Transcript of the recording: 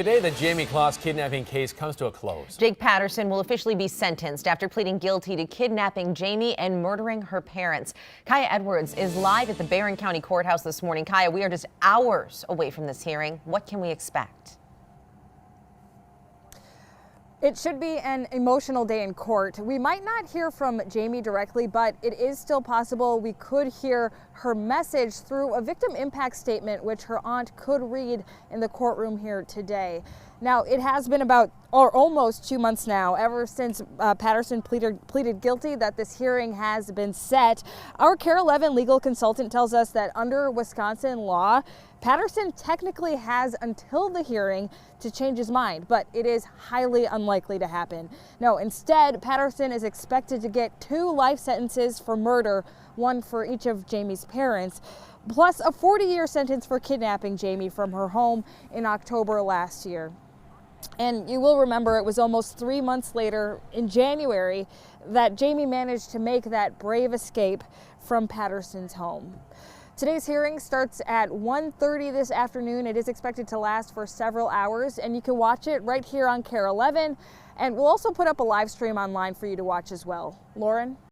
Today, the Jamie Closs kidnapping case comes to a close. Jake Patterson will officially be sentenced after pleading guilty to kidnapping Jamie and murdering her parents. Kaya Edwards is live at the Barron County Courthouse this morning. Kaya, we are just hours away from this hearing. What can we expect? It should be an emotional day in court. We might not hear from Jamie directly, but it is still possible we could hear her message through a victim impact statement, which her aunt could read in the courtroom here today. Now, it has been about almost 2 months now, ever since Patterson pleaded guilty, that this hearing has been set. Our KARE 11 legal consultant tells us that under Wisconsin law, Patterson technically has until the hearing to change his mind, but it is highly unlikely to happen. No, instead, Patterson is expected to get 2 life sentences for murder, one for each of Jamie's parents, plus a 40-year sentence for kidnapping Jamie from her home in October last year. And you will remember it was almost 3 months later, in January, that Jamie managed to make that brave escape from Patterson's home. Today's hearing starts at 1:30 this afternoon. It is expected to last for several hours, and you can watch it right here on KARE 11. And we'll also put up a live stream online for you to watch as well. Lauren?